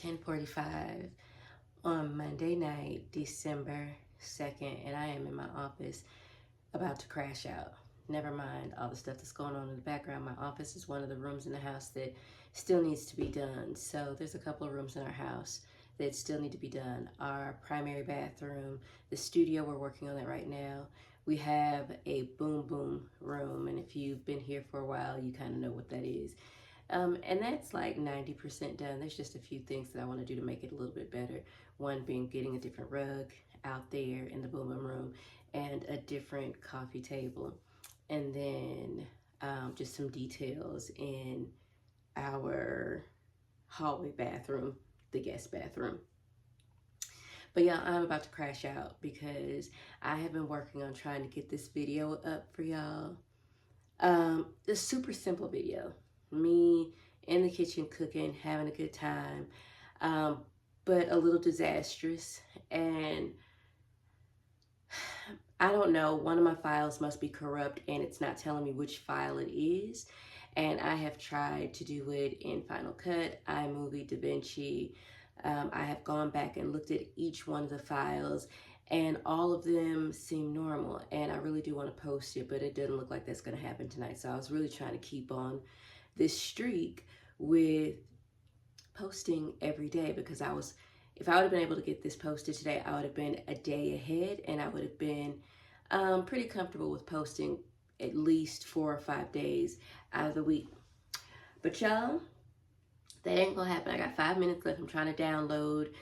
10:45 on Monday night, December 2nd, and I am in my office about to crash out. Never mind all the stuff that's going on in the background. My office is one of the rooms in the house that still needs to be done. So there's a couple of rooms in our house that still need to be done. Our primary bathroom, the studio, we're working on that right now. We have a boom boom room, and if you've been here for a while, you kind of know what that is. And that's like 90% done. There's just a few things that I want to do to make it a little bit better. One being getting a different rug out there in the boom boom room and a different coffee table. And then just some details in our hallway bathroom, the guest bathroom. But yeah, I'm about to crash out because I have been working on trying to get this video up for y'all. A super simple video. Me in the kitchen cooking, having a good time, but a little disastrous. And I don't know, one of my files must be corrupt and it's not telling me which file it is. And I have tried to do it in Final Cut, iMovie, DaVinci. I have gone back and looked at each one of the files and all of them seem normal. And I really do want to post it, but it doesn't look like that's going to happen tonight. So I was really trying to keep on this streak with posting every day because if I would have been able to get this posted today, I would have been a day ahead and I would have been pretty comfortable with posting at least 4 or 5 days out of the week. But y'all, that ain't gonna happen. I got 5 minutes left. I'm trying to download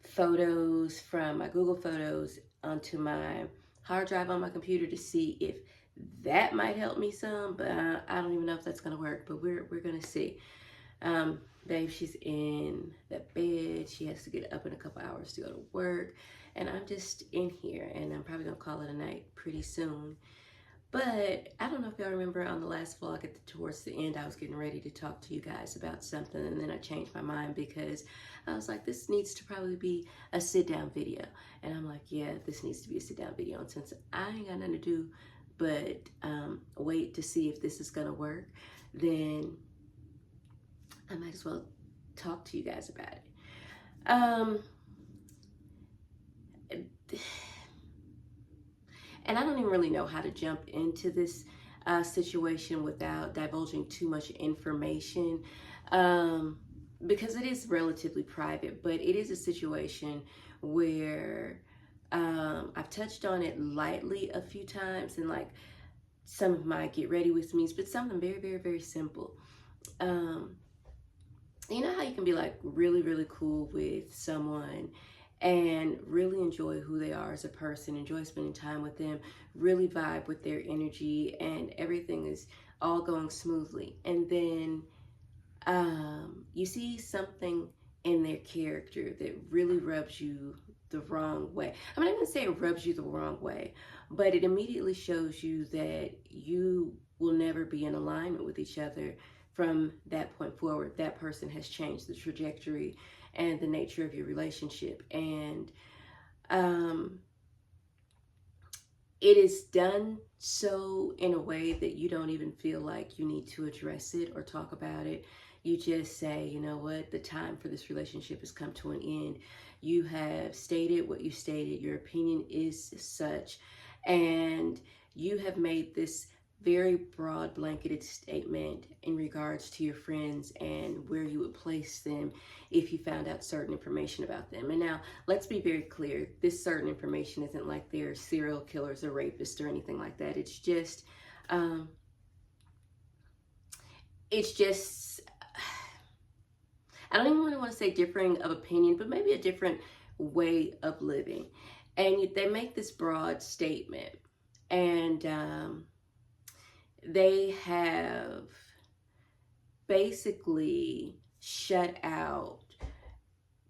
photos from my Google Photos onto my hard drive on my computer to see if that might help me some, but I don't even know if that's gonna work, but we're gonna see. Babe, she's in the bed. She has to get up in a couple hours to go to work. And I'm just in here and I'm probably gonna call it a night pretty soon. But I don't know if y'all remember on the last vlog towards the end, I was getting ready to talk to you guys about something and then I changed my mind because I was like, this needs to probably be a sit down video. And I'm like, yeah, this needs to be a sit down video. And since I ain't got nothing to do but wait to see if this is gonna work, then I might as well talk to you guys about it. And I don't even really know how to jump into this situation without divulging too much information because it is relatively private, but it is a situation where I've touched on it lightly a few times in like some of my get ready with me's, but something very, very, very simple. You know how you can be like really, really cool with someone and really enjoy who they are as a person, enjoy spending time with them, really vibe with their energy, and everything is all going smoothly. And then you see something in their character that really rubs you the wrong way. I'm not even gonna say it rubs you the wrong way, but it immediately shows you that you will never be in alignment with each other from that point forward. That person has changed the trajectory and the nature of your relationship. And it is done so in a way that you don't even feel like you need to address it or talk about it. You just say, you know what, the time for this relationship has come to an end. You have stated what you stated. Your opinion is such. And you have made this very broad blanketed statement in regards to your friends and where you would place them if you found out certain information about them. And now let's be very clear, this certain information isn't like they're serial killers or rapists or anything like that. It's just I don't even really want to say differing of opinion, but maybe a different way of living. And they make this broad statement and they have basically shut out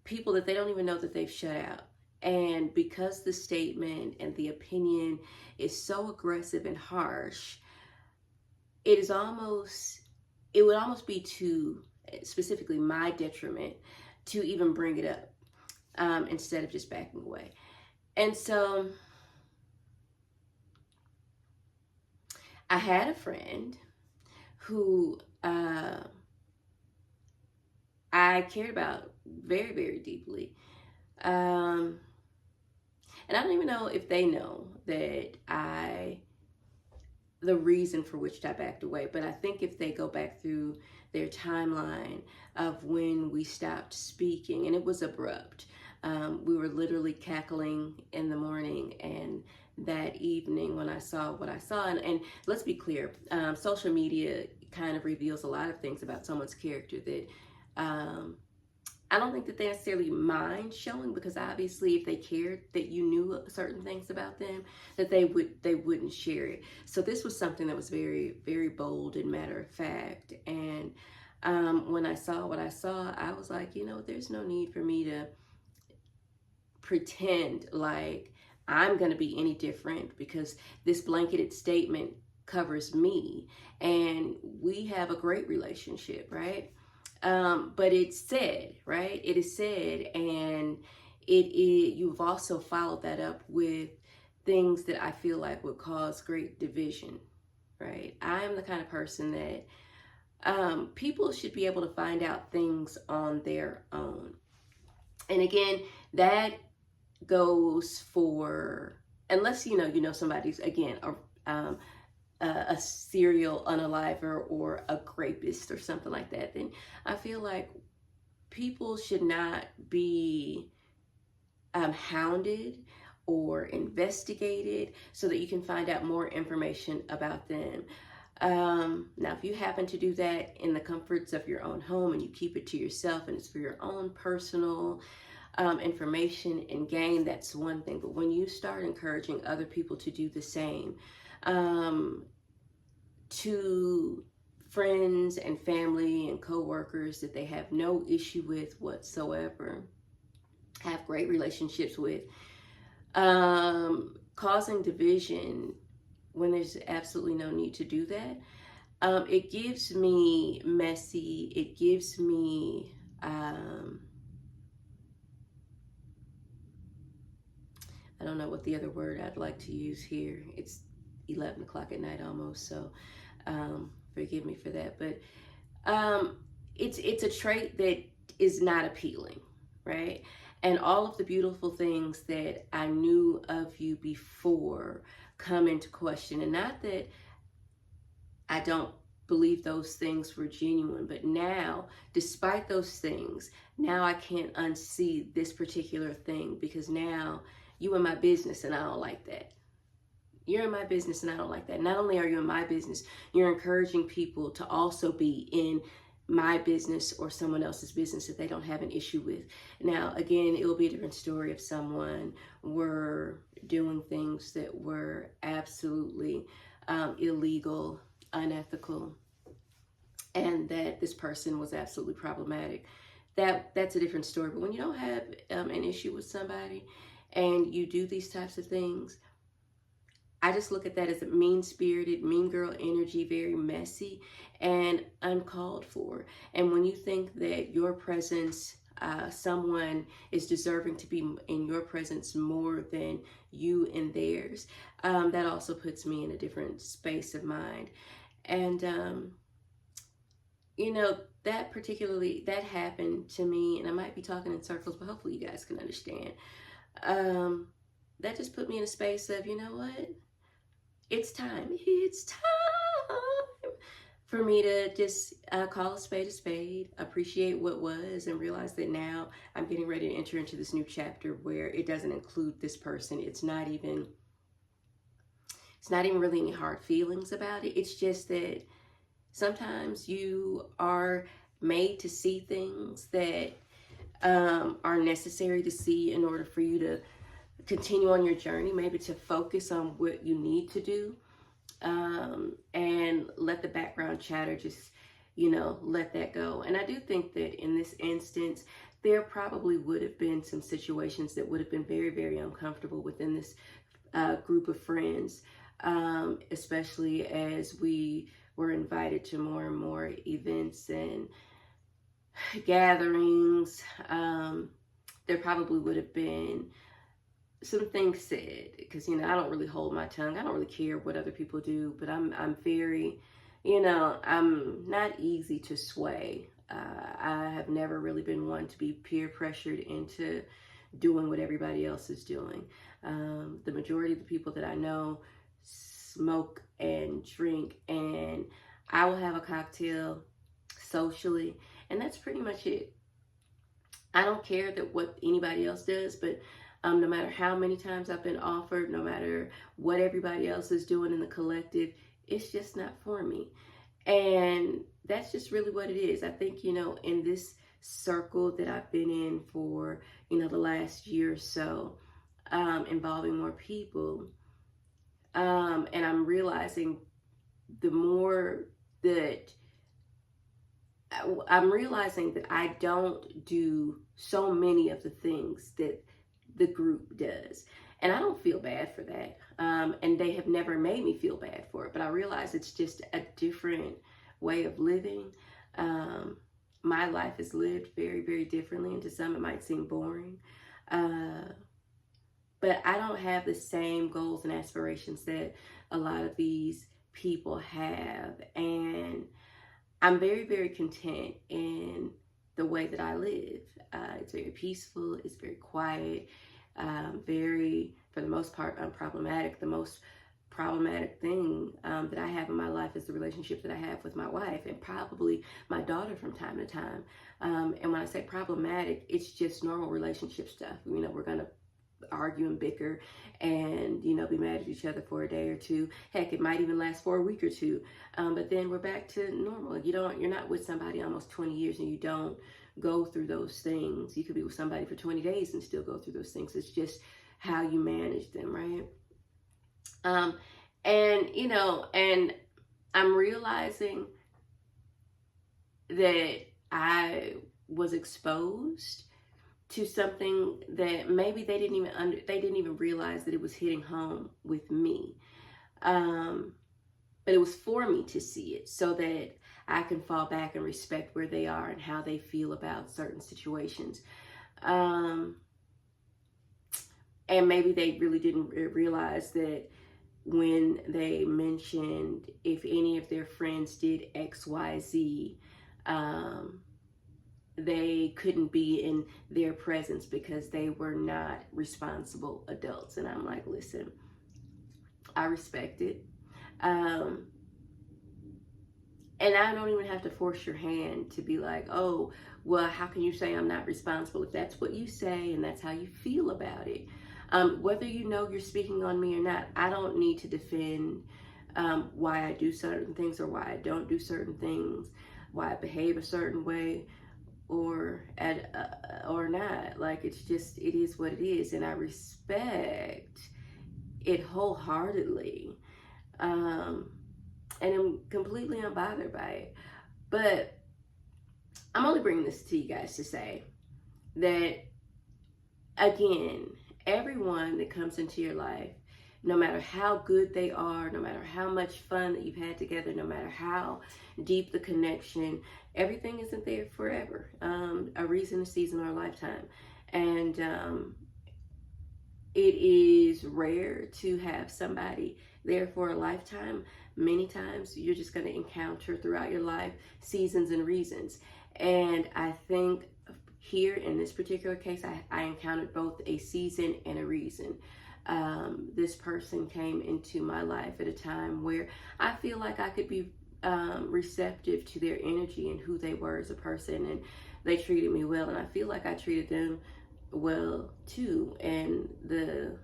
people that they don't even know that they've shut out. And because the statement and the opinion is so aggressive and harsh, it would almost be to specifically my detriment to even bring it up instead of just backing away. And so I had a friend who I cared about very, very deeply. Um, and I don't even know if they know that the reason for which I backed away. But I think if they go back through their timeline of when we stopped speaking, and it was abrupt. We were literally cackling in the morning, and that evening when I saw what I saw, and let's be clear, social media kind of reveals a lot of things about someone's character that um, I don't think that they necessarily mind showing, because obviously if they cared that you knew certain things about them, that they wouldn't share it. So this was something that was very, very bold and matter of fact. And when I saw what I saw, I was like, you know, there's no need for me to pretend like I'm going to be any different, because this blanketed statement covers me and we have a great relationship, right? But it's said, right? It is said, and you've also followed that up with things that I feel like would cause great division, right? I am the kind of person that people should be able to find out things on their own. And again, that goes for, unless you know somebody's, again, a serial unaliver or a rapist or something like that, then I feel like people should not be hounded or investigated so that you can find out more information about them. Now, if you happen to do that in the comforts of your own home and you keep it to yourself and it's for your own personal information and gain, that's one thing. But when you start encouraging other people to do the same, to friends and family and co-workers that they have no issue with whatsoever, have great relationships with, causing division when there's absolutely no need to do that, it gives me messy, it gives me I don't know what the other word I'd like to use here. It's 11 o'clock at night almost, so forgive me for that. But it's a trait that is not appealing, right? And all of the beautiful things that I knew of you before come into question. And not that I don't believe those things were genuine, but now, despite those things, now I can't unsee this particular thing, because now you in my business and I don't like that. You're in my business and I don't like that. Not only are you in my business, you're encouraging people to also be in my business or someone else's business that they don't have an issue with. Now, again, it will be a different story if someone were doing things that were absolutely illegal, unethical, and that this person was absolutely problematic. That's a different story. But when you don't have an issue with somebody and you do these types of things, I just look at that as a mean-spirited, mean girl energy, very messy and uncalled for. And when you think that your presence, someone is deserving to be in your presence more than you in theirs, that also puts me in a different space of mind. And, you know, that happened to me, and I might be talking in circles, but hopefully you guys can understand. That just put me in a space of, you know what? It's time. It's time for me to just call a spade, appreciate what was, and realize that now I'm getting ready to enter into this new chapter where it doesn't include this person. It's not even really any hard feelings about it. It's just that sometimes you are made to see things that are necessary to see in order for you to continue on your journey, maybe to focus on what you need to do, and let the background chatter just, let that go. And I do think that in this instance, there probably would have been some situations that would have been very, very uncomfortable within this group of friends, especially as we were invited to more and more events and gatherings. There probably would have been some things said, because I don't really hold my tongue. I don't really care what other people do, but I'm very, I'm not easy to sway. I have never really been one to be peer pressured into doing what everybody else is doing. The majority of the people that I know smoke and drink, and I will have a cocktail socially, and that's pretty much it. I don't care that what anybody else does, but no matter how many times I've been offered, no matter what everybody else is doing in the collective, it's just not for me. And that's just really what it is. I think, in this circle that I've been in for, the last year or so, involving more people, and I'm realizing the more that I'm realizing that I don't do so many of the things that the group does. And I don't feel bad for that. And they have never made me feel bad for it. But I realize it's just a different way of living. My life is lived very, very differently. And to some, it might seem boring. But I don't have the same goals and aspirations that a lot of these people have. And I'm very, very content in the way that I live. It's very peaceful. It's very quiet. Very, for the most part, unproblematic. The most problematic thing that I have in my life is the relationship that I have with my wife and probably my daughter from time to time. And when I say problematic, it's just normal relationship stuff. We're going to argue and bicker and be mad at each other for a day or two. Heck, it might even last for a week or two, but then we're back to normal. You're not with somebody almost 20 years and you don't go through those things. You could be with somebody for 20 days and still go through those things. It's just how you manage them, right? And I'm realizing that I was exposed to something that maybe they didn't even realize that it was hitting home with me. But it was for me to see it so that I can fall back and respect where they are and how they feel about certain situations. And maybe they really didn't realize that when they mentioned if any of their friends did XYZ, they couldn't be in their presence because they were not responsible adults. And I'm like, listen, I respect it. And I don't even have to force your hand to be like, oh, well, how can you say I'm not responsible if that's what you say and that's how you feel about it? Whether you're speaking on me or not, I don't need to defend why I do certain things or why I don't do certain things, why I behave a certain way or not. Like, it is what it is, and I respect it wholeheartedly, and I'm completely unbothered by it. But I'm only bringing this to you guys to say that, again, everyone that comes into your life, no matter how good they are, no matter how much fun that you've had together, no matter how deep the connection, everything isn't there forever. A reason, a season, or a lifetime. And it is rare to have somebody there for a lifetime. Many times you're just going to encounter throughout your life seasons and reasons. And I think here in this particular case, I encountered both a season and a reason. This person came into my life at a time where I feel like I could be receptive to their energy and who they were as a person, and they treated me well, and I feel like I treated them well too, and the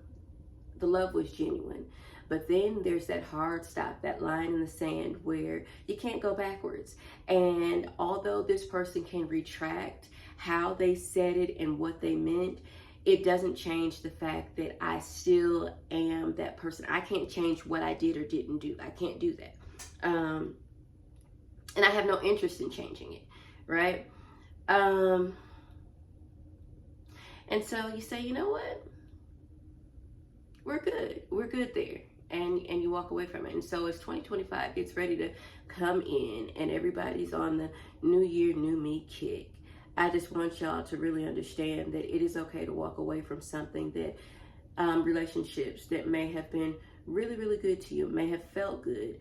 love was genuine. But then there's that hard stop, that line in the sand where you can't go backwards. And although this person can retract how they said it and what they meant, it doesn't change the fact that I still am that person. I can't change what I did or didn't do. I can't do that. And I have no interest in changing it, right? And so you say, you know what? We're good. We're good there. And you walk away from it. And so as 2025 gets ready to come in and everybody's on the new year, new me kick, I just want y'all to really understand that it is okay to walk away from something that, relationships that may have been really, really good to you, may have felt good.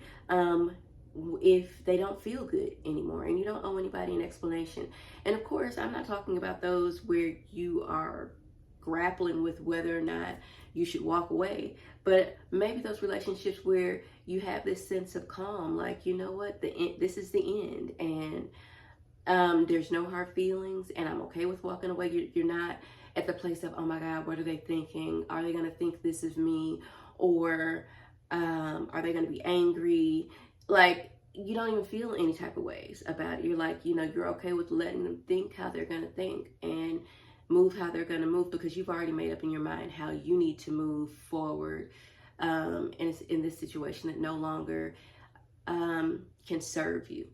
if they don't feel good anymore, and you don't owe anybody an explanation. And of course, I'm not talking about those where you are grappling with whether or not you should walk away, but maybe those relationships where you have this sense of calm, like, you know what, this is the end, and there's no hard feelings, and I'm okay with walking away. You're not at the place of, oh my God, what are they thinking? Are they going to think this is me? Or are they going to be angry? Like, you don't even feel any type of ways about it. You're like, you're okay with letting them think how they're going to think and move how they're going to move, because you've already made up in your mind how you need to move forward in this situation that no longer can serve you.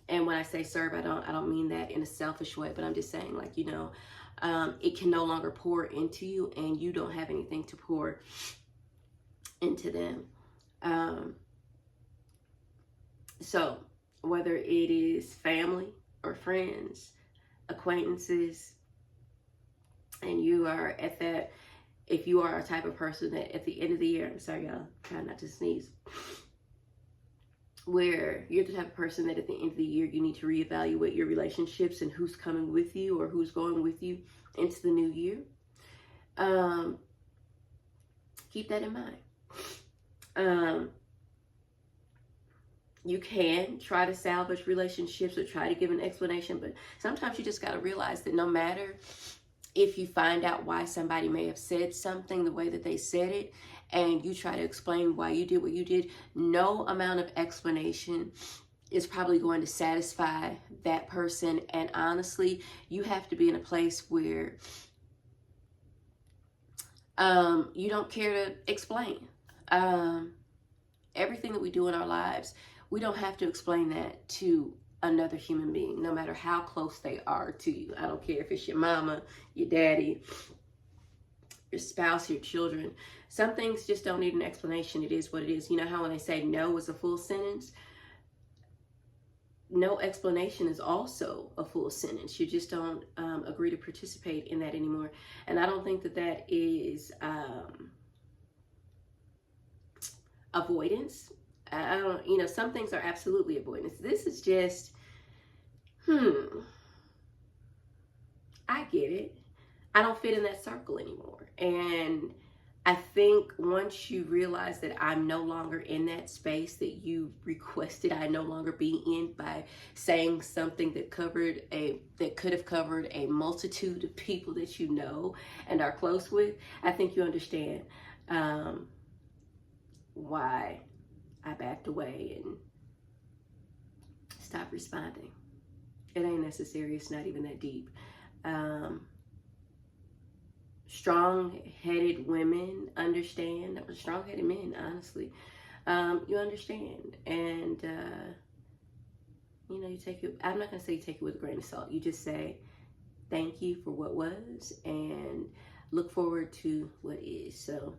And when I say serve, I don't mean that in a selfish way, but I'm just saying, like, it can no longer pour into you, and you don't have anything to pour into them. So whether it is family or friends, acquaintances, and you are at that, if you are a type of person that at the end of the year, I'm sorry y'all, trying not to sneeze, where you're the type of person that at the end of the year, you need to reevaluate your relationships and who's coming with you or who's going with you into the new year. Keep that in mind. You can try to salvage relationships or try to give an explanation, but sometimes you just got to realize that no matter if you find out why somebody may have said something the way that they said it, and you try to explain why you did what you did, no amount of explanation is probably going to satisfy that person. And honestly, you have to be in a place where you don't care to explain. Everything that we do in our lives, we don't have to explain that to another human being, no matter how close they are to you. I don't care if it's your mama, your daddy, your spouse, your children. Some things just don't need an explanation. It is what it is. You know how when they say no is a full sentence? No explanation is also a full sentence. You just don't agree to participate in that anymore. And I don't think that that is avoidance. I don't, some things are absolutely avoidance. This is just, I get it. I don't fit in that circle anymore. And I think once you realize that I'm no longer in that space that you requested I no longer be in by saying something that could have covered a multitude of people that you know and are close with, I think you understand why I backed away and stopped responding. It ain't necessary. It's not even that deep. Strong-headed women understand. Strong-headed men, honestly, you understand, and you take it. I'm not gonna say you take it with a grain of salt. You just say thank you for what was and look forward to what is. So,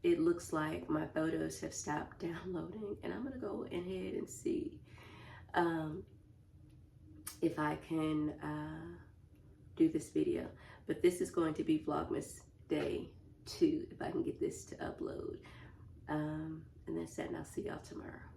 it looks like my photos have stopped downloading, and I'm gonna go ahead and see if I can do this video. But this is going to be Vlogmas Day 2 if I can get this to upload. And that's it, and I'll see y'all tomorrow.